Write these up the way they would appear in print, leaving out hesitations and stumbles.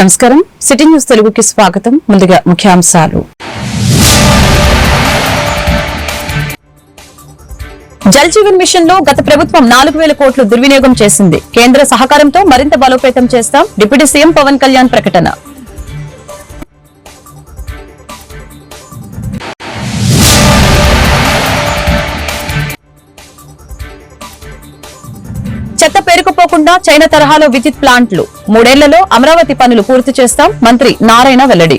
నమస్కారం city news తెలుగుకి స్వాగతం. ముందుగా ముఖ్యాంశాలు. జల్ జీవన్ మిషన్ లో గత ప్రభుత్వం 4000 కోట్లు దుర్వినియోగం చేసింది. కేంద్ర సహకారంతో మరింత బలోపేతం చేస్తాం. డిప్యూటీ సీఎం పవన్ కళ్యాణ్ ప్రకటన. చెత్త పేరుకుపోకుండా చైనా తరహాలో విద్యుత్ ప్లాంట్లు 3 ఏళ్లలో అమరావతి పనులు పూర్తి చేస్తాం. మంత్రి నారాయణ వెల్లడి.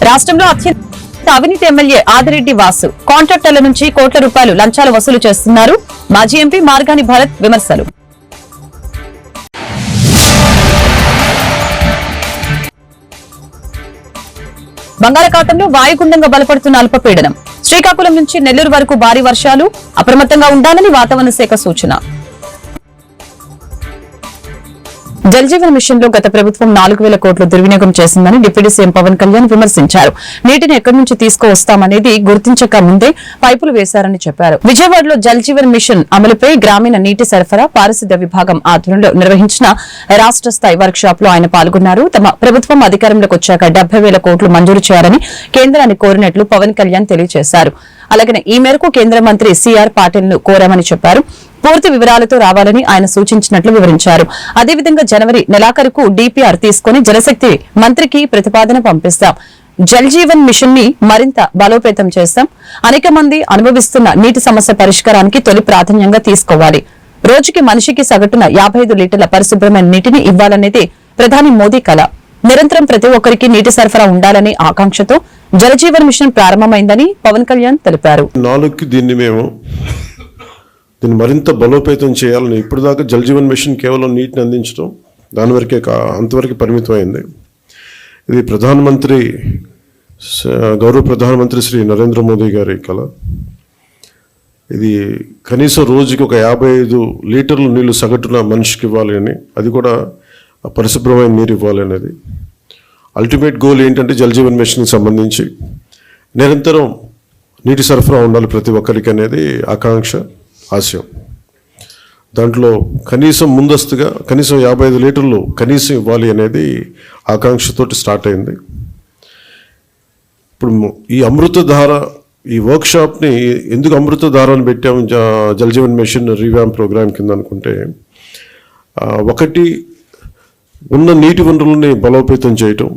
రాష్ట్రంలో అత్యంత అవినీతి ఎమ్మెల్యే ఆదిరెడ్డి వాసు. కాంట్రాక్టర్ల నుంచి కోట్ల రూపాయలు లంచాలు వసూలు చేస్తున్నారు. మాజీ ఎంపీ మార్గాని భరత్ విమర్శలు. బంగాళాఖాతంలో వాయుగుండంగా బలపడుతున్న అల్పపీడనం. శ్రీకాకుళం నుంచి నెల్లూరు వరకు భారీ వర్షాలు. అప్రమత్తంగా ఉండాలని వాతావరణ శాఖ సూచన. జల్ జీవన్ మిషన్ లో గత ప్రభుత్వం 4000 కోట్లు దుర్వినియోగం చేసిందని డిప్యూటీ సీఎం పవన్ కళ్యాణ్ విమర్శించారు. నీటిని ఎక్కడి నుంచి తీసుకువస్తామనేది గుర్తించక ముందే పైపులు వేశారని చెప్పారు. విజయవాడలో జల్ జీవన్ మిషన్ అమలుపై గ్రామీణ నీటి సరఫరా పారిశుద్ధ్య విభాగం ఆధ్వర్యంలో నిర్వహించిన రాష్ట్ర స్థాయి వర్క్ షాప్ లో ఆయన పాల్గొన్నారు. తమ ప్రభుత్వం అధికారంలోకి వచ్చాక 70,000 కోట్లు మంజూరు చేయాలని కేంద్రాన్ని కోరినట్లు పవన్ కళ్యాణ్ తెలియజేశారు. అలాగే ఈ మేరకు కేంద్ర మంత్రి సిఆర్ పాటిల్ ను కోరామని చెప్పారు. పూర్తి వివరాలతో రావాలని ఆయన సూచించినట్లు వివరించారు. అదేవిధంగా జనవరి నెలాఖరుకు డిపిఆర్ తీసుకుని జలశక్తి మంత్రికి ప్రతిపాదన పంపిస్తాం. జల్ జీవన్ మిషన్ ని మరింత బలోపేతం చేస్తాం. అనేక మంది అనుభవిస్తున్న నీటి సమస్య పరిష్కారానికి తొలి ప్రాధాన్యంగా తీసుకోవాలి. రోజుకి మనిషికి సగటున 55 లీటర్ల పరిశుభ్రమైన నీటిని ఇవ్వాలనేది ప్రధాని మోదీ కల. నిరంతరం ప్రతి ఒక్కరికి నీటి సరఫరా ఉండాలనే ఆకాంక్షతో జల్ జీవన్ మిషన్ ప్రారంభమైందని పవన్ కళ్యాణ్ తెలిపారు. దీన్ని మరింత బలోపేతం చేయాలని ఇప్పుడు దాకా జల్ జీవన్ మిషన్ కేవలం నీటిని అందించడం దాని వరకే అంతవరకు పరిమితమైంది. ఇది గౌరవ ప్రధానమంత్రి శ్రీ నరేంద్ర మోదీ గారి కళ. ఇది కనీసం రోజుకి ఒక 55 లీటర్ల నీళ్లు సగటున మనిషికి ఇవ్వాలి అని, అది కూడా పరిశుభ్రమైన నీరు ఇవ్వాలి అనేది అల్టిమేట్ గోల్. ఏంటంటే జల్ జీవన్ మిషన్కి సంబంధించి నిరంతరం నీటి సరఫరా ఉండాలి ప్రతి ఒక్కరికి అనేది ఆకాంక్ష, ఆశయం. దాంట్లో కనీసం ముందస్తుగా కనీసం 55 లీటర్లు కనీసం ఇవ్వాలి అనేది ఆకాంక్షతోటి స్టార్ట్ అయింది. ఇప్పుడు ఈ అమృతధార ఈ వర్క్షాప్ని ఎందుకు అమృతధార అని పెట్టాము Jal Jeevan mission revamp programme కింద అనుకుంటే, ఒకటి ఉన్న నీటి వనరులని బలోపేతం చేయటం,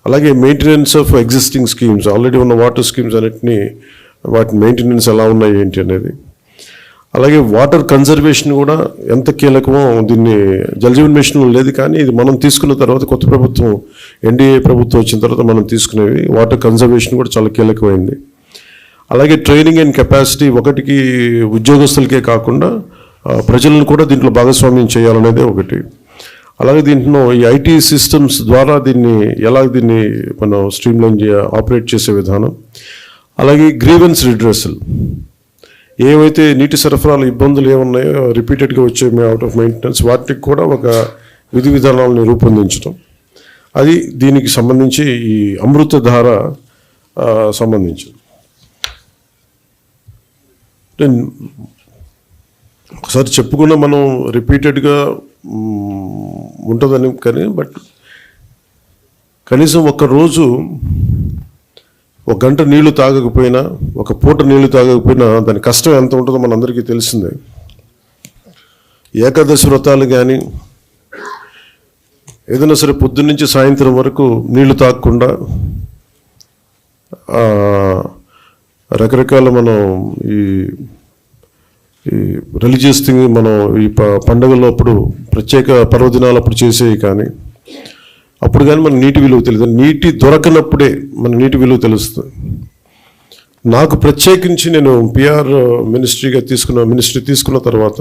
అలాగే maintenance of existing schemes, already ఉన్న వాటర్ స్కీమ్స్ అన్నిటినీ వాటి మెయింటెనెన్స్ ఎలా ఉన్నాయి ఏంటి అనేది, అలాగే వాటర్ కన్జర్వేషన్ కూడా ఎంత కీలకమో దీన్ని జల్ జీవన్ మిషన్లో లేదు. కానీ ఇది మనం తీసుకున్న తర్వాత కొత్త ప్రభుత్వం ఎన్డీఏ ప్రభుత్వం వచ్చిన తర్వాత మనం తీసుకునేవి వాటర్ కన్జర్వేషన్ కూడా చాలా కీలకమైంది. అలాగే ట్రైనింగ్ అండ్ కెపాసిటీ, ఒకటికి ఉద్యోగస్తులకే కాకుండా ప్రజలను కూడా దీంట్లో భాగస్వామ్యం చేయాలనేదే ఒకటి. అలాగే దీంట్లో ఈ ఐటీ సిస్టమ్స్ ద్వారా దీన్ని మనం స్ట్రీమ్లైన్ ఆపరేట్ చేసే విధానం, అలాగే గ్రీవెన్స్ రిడ్రెసల్, ఏవైతే నీటి సరఫరాలు ఇబ్బందులు ఏమున్నాయో రిపీటెడ్గా వచ్చే అవుట్ ఆఫ్ మెయింటెనెన్స్, వాటికి కూడా ఒక విధి విధానాలను రూపొందించడం, అది దీనికి సంబంధించి ఈ అమృతధార సంబంధించింది. ఒకసారి చెప్పుకున్న మనం రిపీటెడ్గా ఉంటుందని, కానీ బట్ కనీసం ఒక్కరోజు 1 గంట నీళ్లు తాగకపోయినా, 1 పూట నీళ్లు తాగకపోయినా దాని కష్టం ఎంత ఉంటుందో మనందరికీ తెలిసిందే. ఏకాదశి వ్రతాలు కానీ ఏదైనా సరే పొద్దున్న నుంచి సాయంత్రం వరకు నీళ్లు తాగకుండా రకరకాల మనం ఈ రిలీజియస్ థింగ్ మనం ఈ పండుగల్లో అప్పుడు ప్రత్యేక పర్వదినాలప్పుడు చేసేవి, కానీ అప్పుడు కానీ మన నీటి విలువ తెలియదు. నీటి దొరకనప్పుడే మన నీటి విలువ తెలుస్తుంది. నాకు ప్రత్యేకించి నేను పిఆర్ మినిస్ట్రీ తీసుకున్న తర్వాత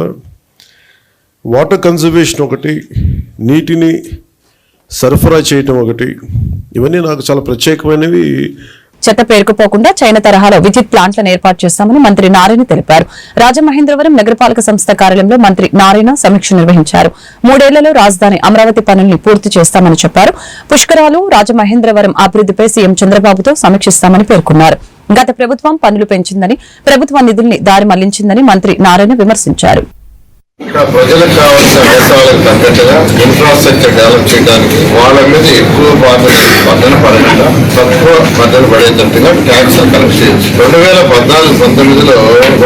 వాటర్ కన్జర్వేషన్ ఒకటి, నీటిని సరఫరా చేయటం ఒకటి, ఇవన్నీ నాకు చాలా ప్రత్యేకమైనవి. చెత్త పేరుకుపోకుండా చైనా తరహాలో విద్యుత్ ప్లాంట్లను ఏర్పాటు చేస్తామని మంత్రి నారాయణ తెలిపారు. రాజమహేంద్రవరం నగరపాలక సంస్థ కార్యాలయంలో మంత్రి నారాయణ సమీక్ష నిర్వహించారు. 3 ఏళ్లలో రాజధాని అమరావతి పనుల్ని పూర్తి చేస్తామని చెప్పారు. పుష్కరాలు రాజమహేంద్రవరం అభివృద్ధిపై సీఎం చంద్రబాబుతో సమీక్షిస్తామని పేర్కొన్నారు. గత ప్రభుత్వం పన్నులు పెంచిందని, ప్రభుత్వ నిధుల్ని దారి మళ్లించిందని మంత్రి నారాయణ విమర్శించారు. ఇక్కడ ప్రజలకు కావాల్సిన అవసరాలకు తగ్గట్టుగా ఇన్ఫ్రాస్ట్రక్చర్ డెవలప్ చేయడానికి వాళ్ళ మీద ఎక్కువ బద్దలు పడకుండా తక్కువ బద్దలు పడేటట్టుగా ట్యాక్స్ కలెక్ట్ చేయొచ్చు. 2014-19లో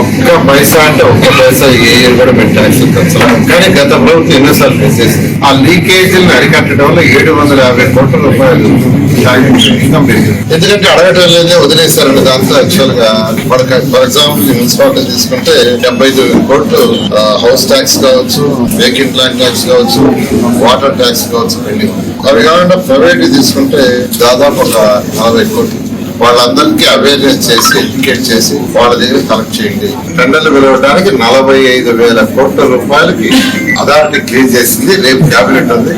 ఒక్క పైసా అంటే ఒక్క పైసా ఏ ఇయర్ కూడా మేము ట్యాక్స్ పెంచలేము. కానీ గత ప్రభుత్వం ఎన్నోసార్లు పెంచేసింది. ఆ లీకేజీలను అరికట్టడం వల్ల 750 కోట్ల రూపాయలు ఇన్కమ్ పెరిగింది. ఎందుకంటే అడగటం లేదే వదిలేశారండి. దాంతో యాక్చువల్ గా ఫర్ ఎగ్జాంపుల్ మున్సిపాలిటీ తీసుకుంటే 75 కోట్లు హౌస్ ట్యాక్స్ కావచ్చు, వెహికల్ ల్యాండ్ ట్యాక్స్ కావచ్చు, వాటర్ ట్యాక్స్ కావచ్చు, అవి కాకుండా ప్రైవేట్ తీసుకుంటే దాదాపు ఒక 40 కోట్లు. వాళ్ళందరికీ అవేర్నెస్ చేసి ఎడ్యుకేట్ చేసి వాళ్ళ దగ్గర కలెక్ట్ చేయండి. టెండర్లు పిలవడానికి 45,000 కోట్ల రూపాయలకి అథారిటీ క్లియర్ చేసింది. రేపు క్యాబినెట్ ఉంది,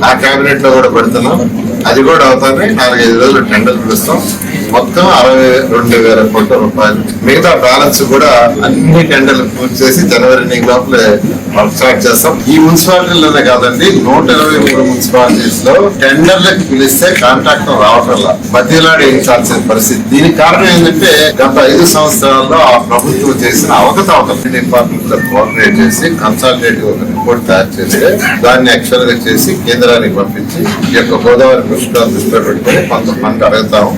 ఆ క్యాబినెట్ లో కూడా పెడుతున్నాం. అది కూడా అవుతానే 4-5 రోజులు టెండర్లు పిలుస్తాం. మొత్తం 62,000 కోట్ల రూపాయలు. మిగతా బ్యాలెన్స్ కూడా అన్ని టెండర్లు పూర్తి చేసి జనవరి ఎండింగ్ లోపలే స్టార్ట్ చేస్తాం. ఈ మున్సిపాలిటీలోనే కాదండి, 123 మున్సిపాలిటీస్ లో టెండర్లకు పిలిస్తే కాంట్రాక్టర్ రావటంలా మధ్యలో వేయించాల్సిన పరిస్థితి. దీనికి కారణం ఏంటంటే గత 5 సంవత్సరాల్లో ఆ ప్రభుత్వం చేసిన అవకతవకలు డిపార్ట్మెంట్ లో కోఆర్డినేట్ చేసి కన్సల్టేటివ్ ఒక రిపోర్ట్ తయారు చేసి దాన్ని యాక్చువల్ గా చేసి కేంద్రానికి పంపించి ఈ యొక్క గోదావరి పుష్కరాలు దృష్టిలో పెట్టుకుని కొంత ఫండ్ అడుగుతాము,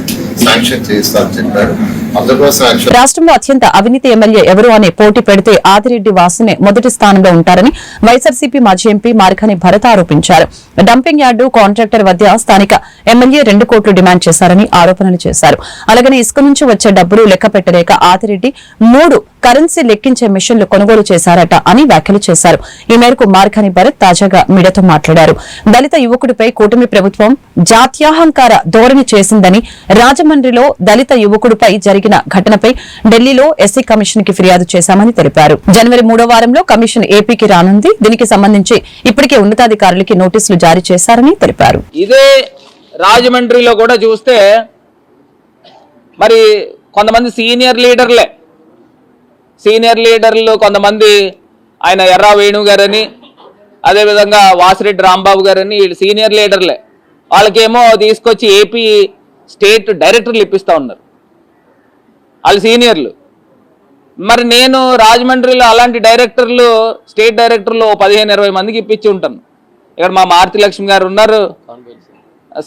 శాంక్షన్ చేయిస్తారని చెప్పారు. అందుకోసం రాష్ట్రంలో అత్యంత అవినీతి ఎమ్మెల్యే ఎవరు అనే పోటీ పెడితే ఆదిరెడ్డి వాసునే మొదటి స్థానంలో ఉంటారని వైఎస్ఆర్సీపీ మాజీ ఎంపీ మార్కాని భరత్ ఆరోపించారు. డంపింగ్ యార్డు కాంట్రాక్టర్ వద్ద స్థానిక ఎమ్మెల్యే 2 కోట్లు డిమాండ్ చేశారని ఆరోపణలు చేశారు. అలాగనే ఇసుక నుంచి వచ్చే డబ్బులు లెక్క పెట్టలేక ఆదిరెడ్డి 3 కరెన్సీ లెక్కించే మిషన్లు కొనుగోలు చేశారట అని వ్యాఖ్యలు చేశారు. ఈ మేరకు మార్కాని భరత్ తాజాగా మీడియాతో మాట్లాడారు. దళిత యువకుడిపై కూటమి ప్రభుత్వం జాత్యాహంకార ధోరణి చేసిందని, రాజమండ్రిలో దళిత యువకుడిపై జరిగిన ఘటనపై ఢిల్లీలో ఎస్సీ కమిషన్ కి ఫిర్యాదు చేశామని తెలిపారు. జనవరి 3వ వారంలో కమిషన్ ఏపీకి రానుంది. దీనికి సంబంధించి ఇప్పటికే ఉన్నతాధికారులకి నోటీసులు జారీ చేశారని తెలిపారు. ఇదే రాజమండ్రిలో కూడా చూస్తే మరి కొంతమంది సీనియర్ లీడర్లు కొంతమంది ఆయన ఎర్రా వేణు గారని, అదేవిధంగా వాసిరెడ్డి రాంబాబు గారని, వీళ్ళు సీనియర్ లీడర్లే. వాళ్ళకేమో తీసుకొచ్చి ఏపీ స్టేట్ డైరెక్టర్లు ఇప్పిస్తూ ఉన్నారు, వాళ్ళు సీనియర్లు. మరి నేను రాజమండ్రిలో అలాంటి డైరెక్టర్లు, స్టేట్ డైరెక్టర్లు 15-20 మందికి ఇప్పించి ఉంటాను. ఇక్కడ మా మారుతి లక్ష్మి గారు ఉన్నారు,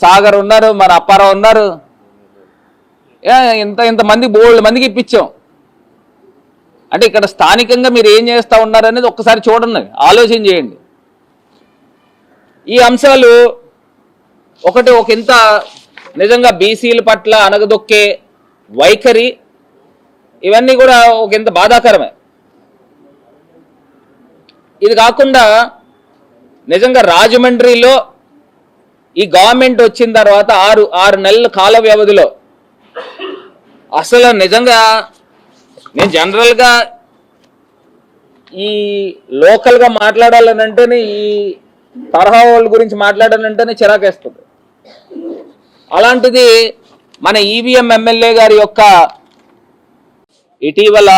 సాగర్ ఉన్నారు, మన అప్పారావు ఉన్నారు, ఇంతమంది బోల్డ్ మందికి ఇప్పించాం. అంటే ఇక్కడ స్థానికంగా మీరు ఏం చేస్తూ ఉన్నారనేది ఒక్కసారి చూడండి, ఆలోచన చేయండి. ఈ అంశాలు ఒక ఇంత నిజంగా బీసీల పట్ల అనగదొక్కే వైఖరి, ఇవన్నీ కూడా ఒక ఇంత బాధాకరమే. ఇది కాకుండా నిజంగా రాజమండ్రిలో ఈ గవర్నమెంట్ వచ్చిన తర్వాత 6 నెలల కాల వ్యవధిలో అసలు నిజంగా నేను జనరల్గా ఈ లోకల్గా మాట్లాడాలనంటేనే, ఈ తరహా వాళ్ళ గురించి మాట్లాడాలంటేనే చిరాకేస్తుంది. అలాంటిది మన ఈవీఎం ఎమ్మెల్యే గారి యొక్క ఇటీవల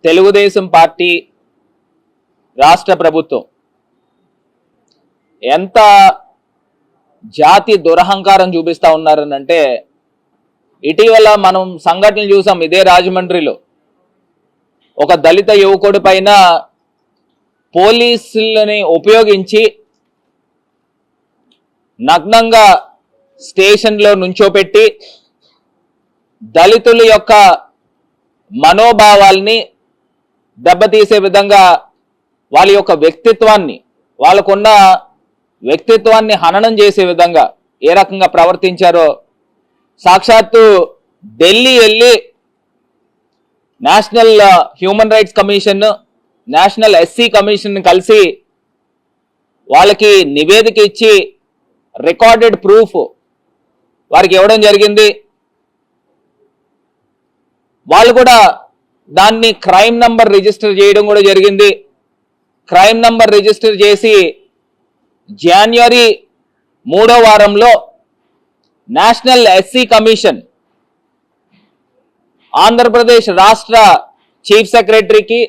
తెలుగుదేశం పార్టీ రాష్ట్ర ప్రభుత్వం ఎంత జాతి దురహంకారం చూపిస్తా ఉన్నారనంటే, ఇటీవల మనం సంఘటనలు చూసాం. ఇదే రాజమండ్రిలో ఒక దళిత యువకుడి పైన పోలీసులని ఉపయోగించి నగ్నంగా స్టేషన్లో నుంచోపెట్టి దళితుల యొక్క మనోభావాల్ని దెబ్బతీసే విధంగా వాళ్ళ యొక్క వ్యక్తిత్వాన్ని, వాళ్ళకున్న వ్యక్తిత్వాన్ని హననం చేసే విధంగా ఏ రకంగా ప్రవర్తించారో సాక్షాత్తు ఢిల్లీ వెళ్ళి national human rights commission, national SC commission కలిసి వాళ్ళకి నివేదిక ఇచ్చి రికార్డెడ్ ప్రూఫ్ వారికి ఇవ్వడం జరిగింది. వాళ్ళు కూడా దాన్ని క్రైమ్ నంబర్ రిజిస్టర్ చేయడం కూడా జరిగింది. క్రైమ్ నంబర్ రిజిస్టర్ చేసి జనవరి 3వ వారంలో నేషనల్ ఎస్సీ కమిషన్ ఆంధ్రప్రదేశ్ రాష్ట్ర చీఫ్ సెక్రటరీకి,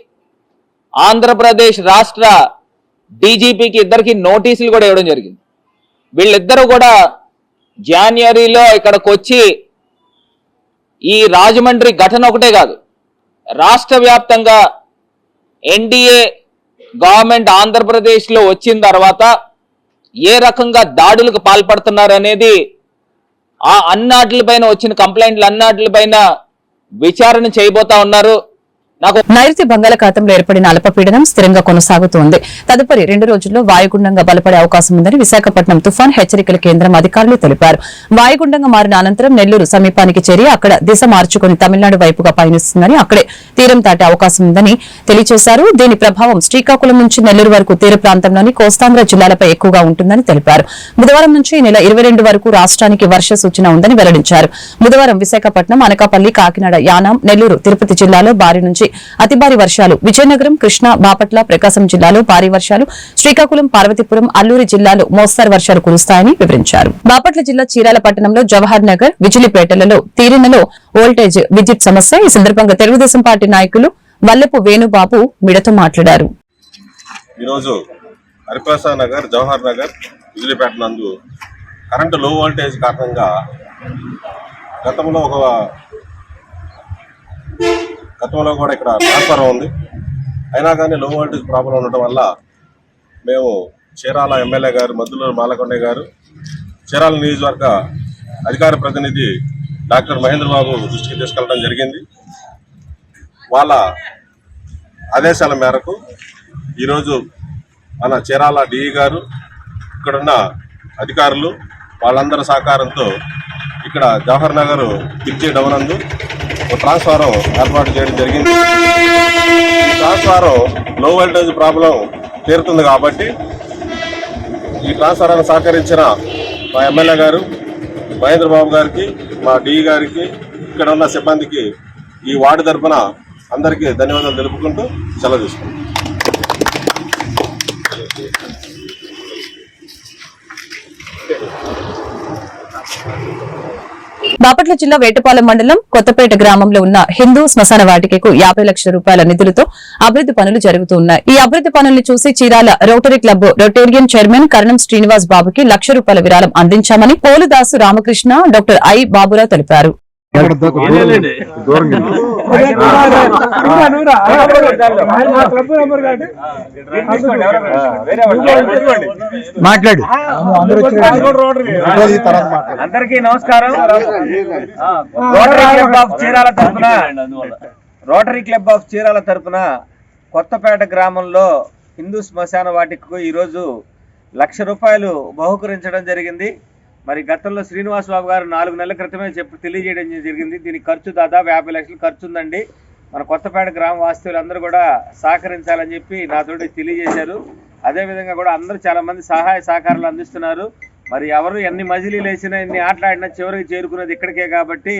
ఆంధ్రప్రదేశ్ రాష్ట్ర డీజీపీకి ఇద్దరికి నోటీసులు కూడా ఇవ్వడం జరిగింది. వీళ్ళిద్దరూ కూడా జనవరిలో ఇక్కడికి వచ్చి ఈ రాజమండ్రి ఘటన ఒకటే కాదు, రాష్ట్ర వ్యాప్తంగా ఎన్డీఏ గవర్నమెంట్ ఆంధ్రప్రదేశ్లో వచ్చిన తర్వాత ఏ రకంగా దాడులకు పాల్పడుతున్నారు అనేది ఆ అన్నాటిపైన వచ్చిన కంప్లైంట్లు అన్నాటిపైన విచారణ చేయబోతా ఉన్నారు. నైరుతి బంగాళాఖాతంలో ఏర్పడిన అల్పపీడనం స్థిరంగా కొనసాగుతోంది. తదుపరి 2 రోజుల్లో వాయుగుండంగా బలపడే అవకాశం ఉందని విశాఖపట్నం తుఫాన్ హెచ్చరికల కేంద్రం అధికారులు తెలిపారు. వాయుగుండంగా మారిన అనంతరం నెల్లూరు సమీపానికి చేరి అక్కడ దిశ మార్చుకుని తమిళనాడు వైపుగా పయనిస్తుందని, అక్కడే తీరం దాటే అవకాశం ఉందని తెలియజేశారు. దీని ప్రభావం శ్రీకాకుళం నుంచి నెల్లూరు వరకు తీర ప్రాంతంలోని కోస్తాంధ్ర జిల్లాలపై ఎక్కువగా ఉంటుందని తెలిపారు. బుధవారం నుంచి ఈ నెల 22 వరకు రాష్ట్రానికి వర్ష సూచన ఉందని వెల్లడించారు. బుధవారం విశాఖపట్నం, అనకాపల్లి, కాకినాడ, యానాం, నెల్లూరు, తిరుపతి జిల్లాలో భారీ నుంచి అతి భారీ వర్షాలు, విజయనగరం, కృష్ణా, బాపట్ల, ప్రకాశం జిల్లాలో భారీ వర్షాలు, శ్రీకాకుళం, పార్వతీపురం, అల్లూరి జిల్లాలో మోస్తరు వర్షాలు కురుస్తాయని వివరించారు. బాపట్ల జిల్లా చీరాల పట్టణంలో జవహర్ నగర్, విజిలిపేటలలో తీరినలో వోల్టేజ్ విద్యుత్ సమస్య. ఈ సందర్భంగా తెలుగుదేశం పార్టీ నాయకులు వల్లెపు వేణుబాబు మీడియాతో మాట్లాడారు. ఈరోజు హరిప్రసాద్ నగర్, జవహర్ నగర్, విజిలిపేట నందు కరెంటు లో వోల్టేజ్ కారణంగా గతంలో కూడా ఇక్కడ ట్రాన్స్ఫర్ ఉంది. అయినా కానీ లో వోల్టేజ్ ప్రాబ్లం ఉండటం వల్ల మేము చీరాల ఎమ్మెల్యే గారు మద్దులూరు మాలకొండయ్య గారు, చీరాల నియోజకవర్గ అధికార ప్రతినిధి డాక్టర్ మహేంద్ర బాబు దృష్టికి తీసుకెళ్ళడం జరిగింది. వాళ్ళ ఆదేశాల మేరకు ఈరోజు మన చీరాల డిఈ గారు, ఇక్కడున్న అధికారులు వాళ్ళందరి సహకారంతో ఇక్కడ జవహర్ నగర్ పిచ్చి డవనందు ఒక ట్రాన్స్ఫారం ఏర్పాటు చేయడం జరిగింది. ఈ ట్రాన్స్ఫారం లో వోల్టేజ్ ప్రాబ్లం తీరుతుంది కాబట్టి ఈ ట్రాన్స్ఫారాన్ని సహకరించిన మా ఎమ్మెల్యే గారు మహేంద్ర బాబు గారికి, మా డిఈ గారికి, ఇక్కడ ఉన్న సిబ్బందికి ఈ వార్డు తరఫున అందరికీ ధన్యవాదాలు తెలుపుకుంటూ సెలవు తీసుకుంటాం. బాపట్ల జిల్లా వేటపాలెం మండలం కొత్తపేట గ్రామంలో ఉన్న హిందూ శ్మశాన వాటికకు 50 లక్షల రూపాయల నిధులతో అభివృద్ది పనులు జరుగుతున్నాయి. ఈ అభివృద్ది పనులను చూసి Chirala rotary club rotarian chairman Karanam Srinivas బాబుకి ₹1,00,000 విరాళం అందించామని పోలుదాసు రామకృష్ణ, డాక్టర్ ఐ బాబురావు తెలిపారు. అందరికీ నమస్కారం. రోటరీ క్లబ్ ఆఫ్ చీరాల తరఫున కొత్తపేట గ్రామంలో హిందూ శ్మశాన వాటికకు ఈరోజు ₹1,00,000 బహుకరించడం జరిగింది. మరి గతంలో శ్రీనివాస్ బాబు గారు 4 నెలల క్రితమే తెలియజేయడం జరిగింది. దీనికి ఖర్చు దాదాపు 50 లక్షలు ఖర్చు ఉందండి. మన కొత్తపేట గ్రామ వాస్తవులందరూ కూడా సహకరించాలని చెప్పి నాతోటి తెలియజేశారు. అదేవిధంగా కూడా అందరూ చాలా మంది సహాయ సహకారాలు అందిస్తున్నారు. మరి ఎవరు ఎన్ని మజిలీలు వేసినా, ఎన్ని ఆటలాడినా చివరికి చేరుకున్నది ఇక్కడికే కాబట్టి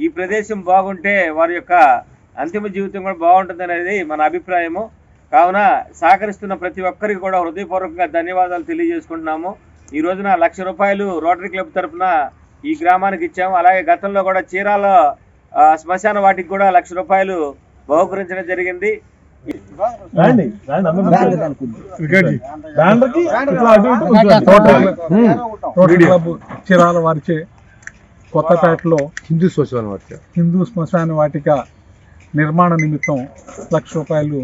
ఈ ప్రదేశం బాగుంటే వారి యొక్క అంతిమ జీవితం కూడా బాగుంటుంది అనేది మన అభిప్రాయము. కావున సహకరిస్తున్న ప్రతి ఒక్కరికి కూడా హృదయపూర్వకంగా ధన్యవాదాలు తెలియజేసుకుంటున్నాము. ఈ రోజున ₹1,00,000 రోటరీ క్లబ్ తరఫున ఈ గ్రామానికి ఇచ్చాము. అలాగే గతంలో కూడా చీరాల శ్మశాన వాటికి కూడా ₹1,00,000 బహుకరించడం జరిగింది. రోటరీ క్లబ్ చీరాల వారిచే కొత్తపేటలో హిందూ శ్మశాన వాటిక నిర్మాణ నిమిత్తం ₹1,00,000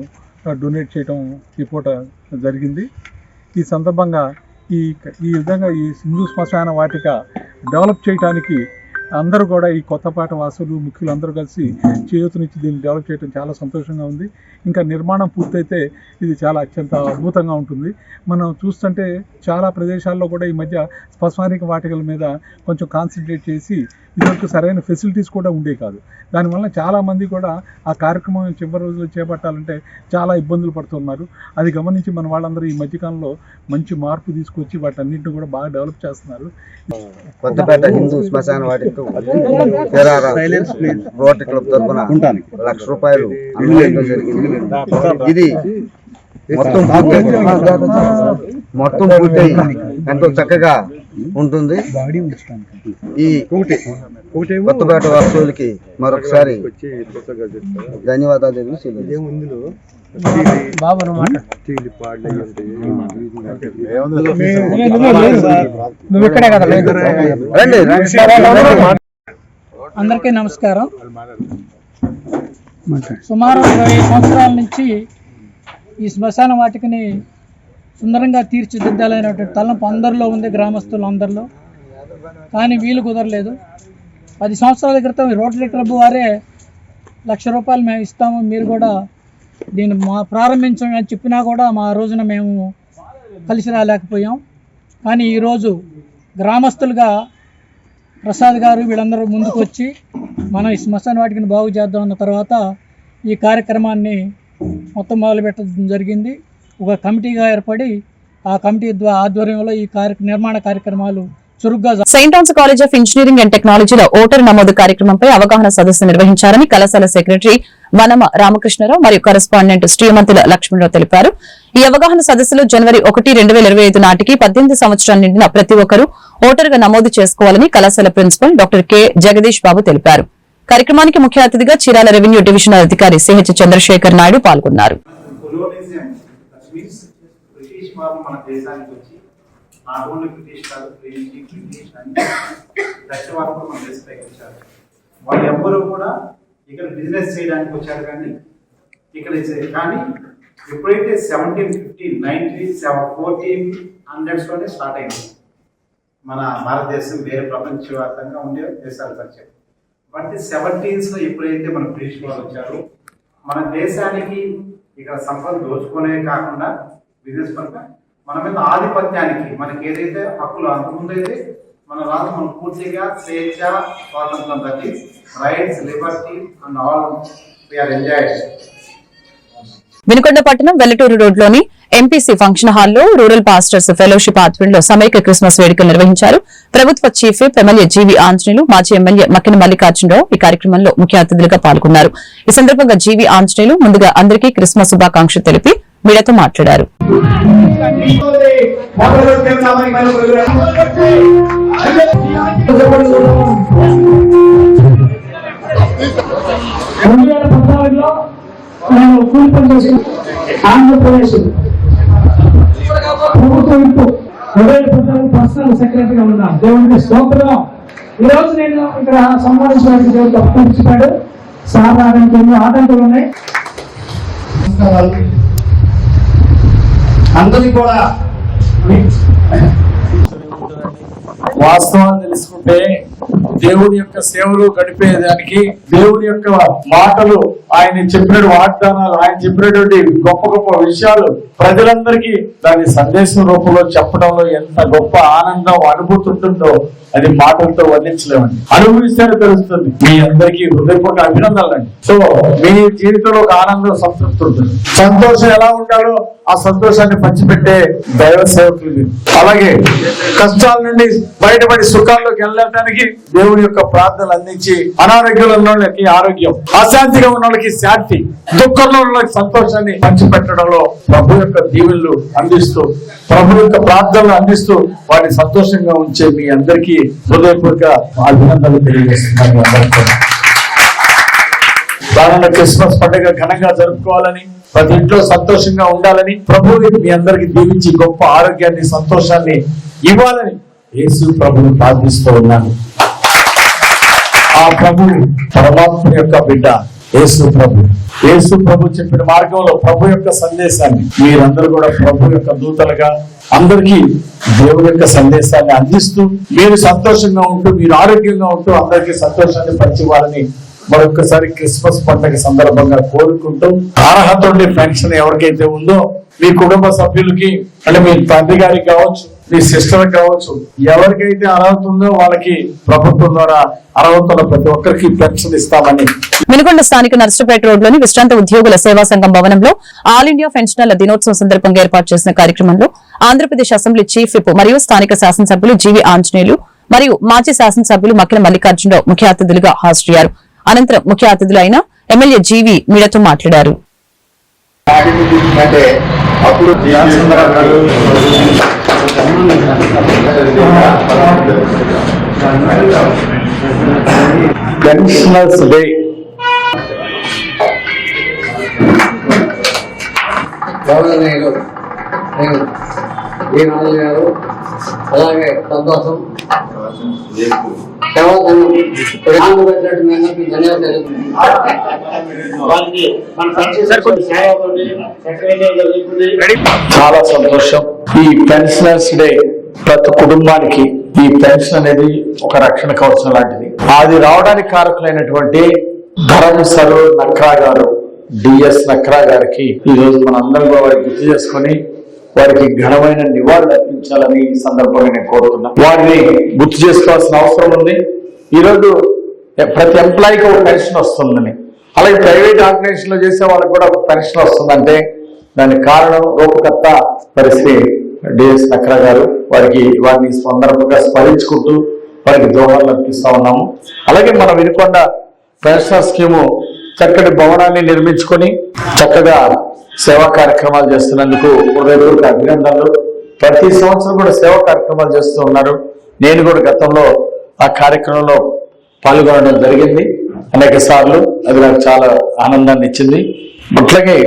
డొనేట్ చేయడం ఈ పూట జరిగింది. ఈ సందర్భంగా ఈ విధంగా ఈ హిందూ శ్మశాన వాటిక డెవలప్ చేయడానికి అందరూ కూడా ఈ కొత్తపేట వాసులు, ముఖ్యులు అందరూ కలిసి చేయూతనిచ్చి దీన్ని డెవలప్ చేయడం చాలా సంతోషంగా ఉంది. ఇంకా నిర్మాణం పూర్తయితే ఇది చాలా అత్యంత అద్భుతంగా ఉంటుంది. మనం చూస్తుంటే చాలా ప్రదేశాల్లో కూడా ఈ మధ్య శ్మశానిక వాటికల మీద కొంచెం కాన్సన్ట్రేట్ చేసి ఇదివరకు సరైన ఫెసిలిటీస్ కూడా ఉండేవి కాదు. దానివల్ల చాలామంది కూడా ఆ కార్యక్రమం చివరి రోజులు చేపట్టాలంటే చాలా ఇబ్బందులు పడుతున్నారు. అది గమనించి మన వాళ్ళందరూ ఈ మధ్యకాలంలో మంచి మార్పు తీసుకొచ్చి వాటన్నింటిని కూడా బాగా డెవలప్ చేస్తున్నారు. కొత్తపేట హిందూ శ్మశాన వాటికి రోటరీ క్లబ్ తరఫున ₹1,00,000 అందజేయడం జరిగింది. ఇది మొత్తం పూర్తయి ఎంతో చక్కగా ఉంటుంది. ఈ కొత్తపేట వాసులకి మరొకసారి ధన్యవాదాలు తెలియజేస్తున్నాను. అందరికీ నమస్కారం. సుమారు 20 సంవత్సరాల నుంచి ఈ శ్మశాన వాటికని సుందరంగా తీర్చిదిద్దాలనేటువంటి తలంపు అందరిలో ఉంది, గ్రామస్తులు అందరిలో. కానీ వీలు కుదరలేదు. 10 సంవత్సరాల క్రితం రోటరీ క్లబ్ వారే ₹1,00,000 మేము ఇస్తాము, మీరు కూడా దీన్ని ప్రారంభించమని చెప్పినా కూడా మా రోజున మేము కలిసి రాలేకపోయాం. కానీ ఈరోజు గ్రామస్తులుగా ప్రసాద్ గారు వీళ్ళందరూ ముందుకు వచ్చి మనం ఈ శ్మశాన వాటికని బాగు చేద్దాం అన్న తర్వాత ఈ కార్యక్రమాన్ని మొత్తం మొదలుపెట్టడం జరిగింది. ఒక కమిటీగా ఏర్పడి ఆ కమిటీ ఆధ్వర్యంలో ఈ నిర్మాణ కార్యక్రమాలు చురుగ్గా. Saint Ann's college of engineering and టెక్నాలజీలో ఓటరు నమోదు కార్యక్రమంపై అవగాహన సదస్సు నిర్వహించారని కళాశాల సెక్రటరీ వనమ రామకృష్ణరావు మరియు కరెస్పాండెంట్ శ్రీమంతుల లక్ష్మణరావు తెలిపారు. ఈ అవగాహన సదస్సులో జనవరి 1, 2025 నాటికి 18 సంవత్సరాలు నిండిన ప్రతి ఒక్కరూ ఓటరుగా నమోదు చేసుకోవాలని కళాశాల ప్రిన్సిపల్ డాక్టర్ కె జగదీష్ బాబు తెలిపారు. కార్యక్రమానికి ముఖ్య అతిథిగా చీరాల రెవెన్యూ డివిజనల్ అధికారి సిహెచ్ చంద్రశేఖర్ నాయుడు పాల్గొన్నారు. వాళ్ళెవ్వరూ కూడా ఇక్కడ బిజినెస్ చేయడానికి వచ్చారు, కానీ ఎప్పుడైతే 1750, 1400s స్టార్ట్ అయింది మన భారతదేశం వేరే ప్రపంచవ్యాప్తంగా ఉండే దేశాలు పరిచయం. బట్ 17s ఎప్పుడైతే మన బ్రిటిష్ వాళ్ళు వచ్చారో మన దేశానికి ఇక్కడ సంపద దోచుకునే కాకుండా బిజినెస్ పరంగా మన మీద ఆధిపత్యానికి మనకి ఏదైతే హక్కులు అంతకుముందు అయితే మన రాష్ట్రం మనం పూర్తిగా స్వేచ్ఛ, స్వాతంత్రం, ప్రతి rights, liberty and all we are enjoyed. Vinukonda పట్టణం వెల్లటూరు రోడ్లోని ఎంపీసీ ఫంక్షన్ హాల్లో రూరల్ పాస్టర్స్ ఫెలోషిప్ ఆధ్వర్యంలో సమైక్య క్రిస్మస్ వేడుకలు నిర్వహించారు. ప్రభుత్వ chief whip MLA GV Anjaneyulu, మాజీ ఎమ్మెల్యే మక్కిన మల్లికార్జునరావు ఈ కార్యక్రమంలో ముఖ్య అతిథులుగా పాల్గొన్నారు. ఈ సందర్భంగా జీవీ ఆంజనేయులు ముందుగా అందరికీ క్రిస్మస్ శుభాకాంక్షలు తెలిపి మీడియాతో మాట్లాడారు. ఆంధ్రప్రదేశ్ ప్రభుత్వం పర్సనల్ సెక్రటరీగా ఉన్నాను. దేవుడికి స్తోత్రం. ఈ రోజు నేను ఇక్కడ సంబంధించడానికి దేవుడు తప్పించాడు. సార్ రావడానికి ఎన్నో ఆటంకాలు ఉన్నాయి. అందరికీ కూడా వాస్తవాన్ని తెలుసుకుంటే దేవుడి యొక్క సేవలు గడిపేదానికి దేవుడి యొక్క మాటలు, ఆయన చెప్పిన వాగ్దానాలు, ఆయన చెప్పినటువంటి గొప్ప గొప్ప విషయాలు ప్రజలందరికీ దాని సందేశం రూపంలో చెప్పడంలో ఎంత గొప్ప ఆనందం, అనుభూతి ఉంటుందో అది మాటలతో వర్ణించలేమండి. అనుభవిస్తేనే తెలుస్తుంది. మీ అందరికీ హృదయపూర్వక అభినందనలండి. సో మీ జీవితంలో ఒక ఆనందం, సంతృప్తి ఉంటుంది. సంతోషం ఎలా ఉంటాడో ఆ సంతోషాన్ని పంచిపెట్టే దైవ సేవకులు. అలాగే కష్టాల నుండి బయటపడి సుఖాల్లోకి వెళ్ళడానికి దేవుడి యొక్క ప్రార్థనలు అందించి, అనారోగ్యంలో ఉన్న వాళ్ళకి ఆరోగ్యం, అశాంతిగా ఉన్న వాళ్ళకి శాంతి, దుఃఖంలో ఉన్న వాళ్ళకి సంతోషాన్ని పంచిపెట్టడంలో ప్రభు యొక్క దీవెనలు అందిస్తూ, ప్రభు యొక్క ప్రార్థనలు అందిస్తూ వారిని సంతోషంగా ఉంచే మీ అందరికీ హృదయపూర్వక అభినందనలు తెలియజేస్తున్నాను. దానిలో క్రిస్మస్ పండుగ ఘనంగా జరుపుకోవాలని, ప్రతి ఇంట్లో సంతోషంగా ఉండాలని, ప్రభువు మీ అందరికి దీవించి గొప్ప ఆరోగ్యాన్ని, సంతోషాన్ని ఇవ్వాలని యేసు ప్రభుని ప్రార్థిస్తూ ఉన్నాను. ఆ ప్రభు పరమాత్మ యొక్క బిడ్డ యేసు ప్రభు. యేసు ప్రభు చెప్పిన మార్గంలో ప్రభు యొక్క సందేశాన్ని మీరందరూ కూడా ప్రభు యొక్క దూతలుగా అందరికీ దేవుడి యొక్క సందేశాన్ని అందిస్తూ, మీరు సంతోషంగా ఉంటూ, మీరు ఆరోగ్యంగా ఉంటూ అందరికీ సంతోషాన్ని పంచివ్వాలని మరొకసారి క్రిస్మస్ పండుగ సందర్భంగా కోరుకుంటూ, అర్హత ఉండే పెన్షన్ ఎవరికైతే ఉందో మీ కుటుంబ సభ్యులకి, అంటే మీ తండ్రి గారికి కావచ్చు, మీ సిస్టర్ కావచ్చు, ఎవరికైతే అర్హత ఉందో వాళ్ళకి ప్రభుత్వం ద్వారా అర్హత ఉన్న ప్రతి ఒక్కరికి పెన్షన్ ఇస్తామని. వినుకొండ స్థానిక నర్సపేట రోడ్లోని విశ్రాంత ఉద్యోగుల సేవా సంఘం భవనంలో ఆల్ ఇండియా పెన్షనర్ల దినోత్సవం సందర్భంగా ఏర్పాటు చేసిన కార్యక్రమంలో ఆంధ్రప్రదేశ్ అసెంబ్లీ చీఫ్ విప్ మరియు స్థానిక శాసనసభ్యులు జీవీ ఆంజనేయులు మరియు మాజీ శాసనసభ్యులు మక్కిన మల్లికార్జునరావు ముఖ్య అతిథులుగా హాజరయ్యారు. అనంతరం ముఖ్య అతిథులు అయిన ఎమ్మెల్యే జీవీ మీడియాతో మాట్లాడారు. పెన్షనర్స్ డే గౌరవనీయులు ఈ నాలుగు గారు, అలాగే సంతోషం చాలా సంతోషం. ఈ పెన్షనర్స్ డే ప్రతి కుటుంబానికి ఈ పెన్షన్ అనేది ఒక రక్షణ కవచం లాంటిది. అది రావడానికి కారకులైనటువంటి ధరం సరూర్ నక్రా గారు, డిఎస్ నక్రా గారికి ఈ రోజు మనందరం కూడా వారికి గుర్తు చేసుకుని వారికి ఘనమైన నివాళులు అర్పించాలని ఈ సందర్భంగా నేను కోరుతున్నా. వారిని గుర్తు చేసుకోవాల్సిన అవసరం ఉంది. ఈరోజు ప్రతి ఎంప్లాయీకి ఒక పెన్షన్ వస్తుందని, అలాగే ప్రైవేట్ ఆర్గనైజేషన్ లో చేసే వాళ్ళకి కూడా ఒక పెన్షన్ వస్తుందంటే దానికి కారణం రూపకర్త శ్రీ డిఎస్ నక్రా గారు. వారిని సందర్భంగా స్మరించుకుంటూ వారికి జోహార్లు అర్పిస్తా ఉన్నాము. అలాగే మన వినుకొండ పెన్షన్ స్కీము చక్కటి భవనాన్ని నిర్మించుకొని చక్కగా సేవా కార్యక్రమాలు చేస్తున్నందుకు హృదయపూర్వక అభినందనలు. ప్రతి సంవత్సరం కూడా సేవా కార్యక్రమాలు చేస్తూ ఉన్నారు. నేను కూడా గతంలో ఆ కార్యక్రమంలో పాల్గొనడం జరిగింది అనేక సార్లు. అది నాకు చాలా ఆనందాన్ని ఇచ్చింది. అట్లాగే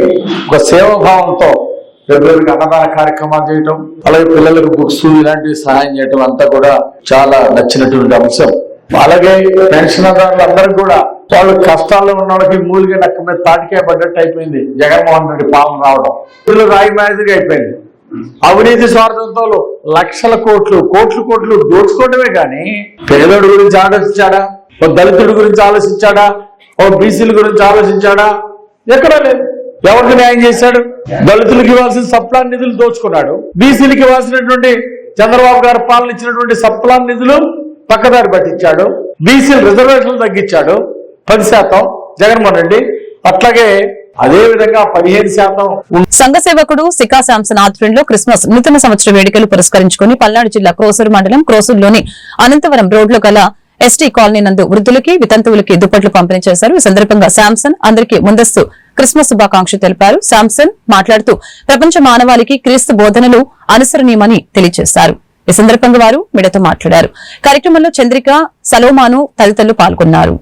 ఒక సేవాభావంతో రెగ్యులర్గా అన్నదాన కార్యక్రమాలు చేయటం, అలాగే పిల్లలకు బుక్స్ ఇలాంటివి సహాయం చేయటం అంతా కూడా చాలా నచ్చినటువంటి అంశం. అలాగే పెన్షన్దారులు అందరూ కూడా వాళ్ళు కష్టాల్లో ఉన్న వాళ్ళకి మూలిగా నక్క మీద తాటికాయ పడ్డట్టు అయిపోయింది జగన్మోహన్ రెడ్డి పాలన రావడం. వీళ్ళు రాయి మాదిరిగా అయిపోయింది. అవినీతి స్వార్థంతో లక్షల కోట్లు దోచుకోవడమే కానీ పేదోడి గురించి ఆలోచించాడా, ఓ దళితుడి గురించి ఆలోచించాడా, ఓ బీసీల గురించి ఆలోచించాడా? ఎక్కడా లేదు. ఎవరికి న్యాయం చేశాడు? దళితులకు ఇవ్వాల్సిన సప్లాన్ నిధులు దోచుకున్నాడు. బీసీలకు ఇవ్వాల్సినటువంటి చంద్రబాబు గారు పాలన ఇచ్చినటువంటి సప్లాన్ నిధులు పక్కదారి పట్టించాడు. బీసీల రిజర్వేషన్లు తగ్గించాడు 10% జగన్మోహన్ రెడ్డి. అట్లాగే అదే విధంగా 15%. సంఘ సేవకుడు సికా శాంసన్ ఆధ్వర్యంలో క్రిస్మస్ నూతన సంవత్సర వేడుకలు పురస్కరించుకుని పల్నాడు జిల్లా క్రోసూరు మండలం క్రోసూరులోని అనంతవరం రోడ్లో గల ఎస్టీ కాలనీ నందు వృద్ధులకి వితంతువులకి దుప్పట్లు పంపిణీ చేశారు. ఈ సందర్భంగా శాంసన్ అందరికీ ముందస్తు క్రిస్మస్ శుభాకాంక్షలు తెలిపారు. శాంసన్ మాట్లాడుతూ ప్రపంచ మానవాళికి క్రీస్తు బోధనలు అనుసరణీయమని తెలియజేశారు. ఈ సందర్భంగా వారు మీడియాతో మాట్లాడారు. కార్యక్రమంలో చంద్రిక, సలోమాను తదితరులు పాల్గొన్నారు.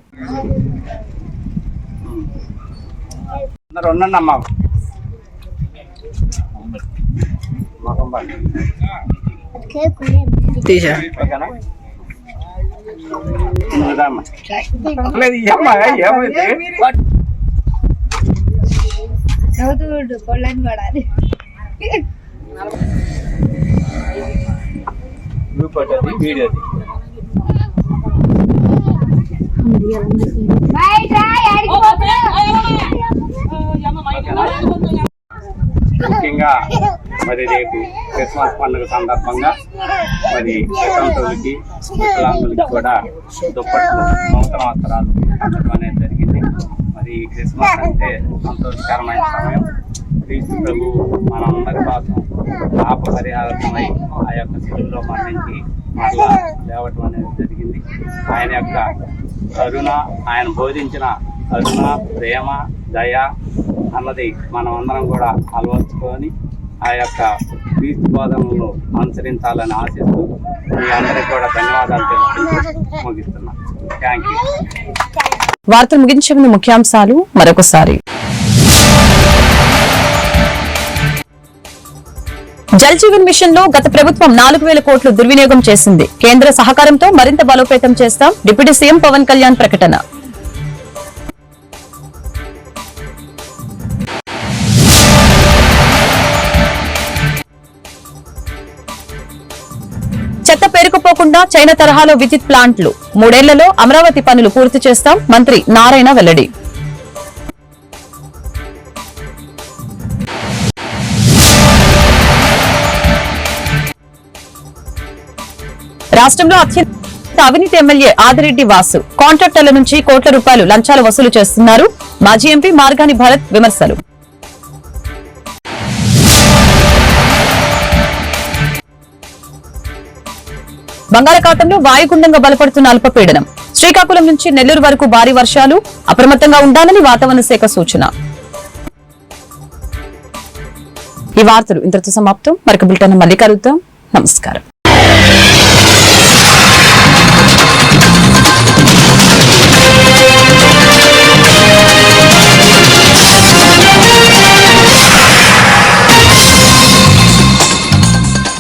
ముఖ్యంగా మరి రేపు క్రిస్మస్ పండుగ సందర్భంగా మరి వితంతువులకి వికలాంగులకి కూడా దుప్పట్లు నూతన వస్త్రాలు పంచడం అనేది జరిగింది. మరి క్రిస్మస్ అంటే సంతోషకరమైన సమయం. క్రీస్తు ప్రభు మనందరి కోసం పాప పరిహారమై ఆ యొక్క శిలువలో మరణించి మరలా లేవటం అనేది జరిగింది. ఆయన యొక్క కరుణ, ఆయన బోధించిన కరుణ, ప్రేమ, దయ అన్నది మనం అందరం కూడా అలవర్చుకొని ఆ యొక్క క్రీస్తు బోధనలను అనుసరించాలని ఆశిస్తూ మీ అందరికీ కూడా ధన్యవాదాలు తెలుపుతూ ముగిస్తున్నాను. Thank you. వార్తలు ముగించే ముందు ముఖ్యాంశాలు మరొకసారి. జల్ జీవన్ మిషన్ లో గత ప్రభుత్వం 4,000 కోట్లు దుర్వినియోగం చేసింది. కేంద్ర సహకారంతో మరింత బలోపేతం చేస్తాం. డిప్యూటీ సీఎం పవన్ కళ్యాణ్ ప్రకటన. చెత్త పేరుకుపోకుండా చైనా తరహాలో విద్యుత్ ప్లాంట్లు 3 ఏళ్లలో అమరావతి పనులు పూర్తి చేస్తాం. మంత్రి నారాయణ వెల్లడి. రాష్ట్రంలో అత్యంత అవినీతి ఎమ్మెల్యే ఆదిరెడ్డి వాసు. కాంట్రాక్టర్ల నుంచి కోట్ల రూపాయలు లంచాలు వసూలు చేస్తున్నారు. మాజీ ఎంపీ మార్గాని భరత్ విమర్శలు. బంగాళాఖాతంలో వాయుగుండంగా బలపడుతున్న అల్పపీడనం. శ్రీకాకుళం నుంచి నెల్లూరు వరకు భారీ వర్షాలు. అప్రమత్తంగా ఉండాలని వాతావరణ శాఖ సూచన. ఈ వార్తలు ఇంతటితో సమాప్తం. మరొక బులెటిన్ మళ్ళీ కలుద్దాం. నమస్కారం.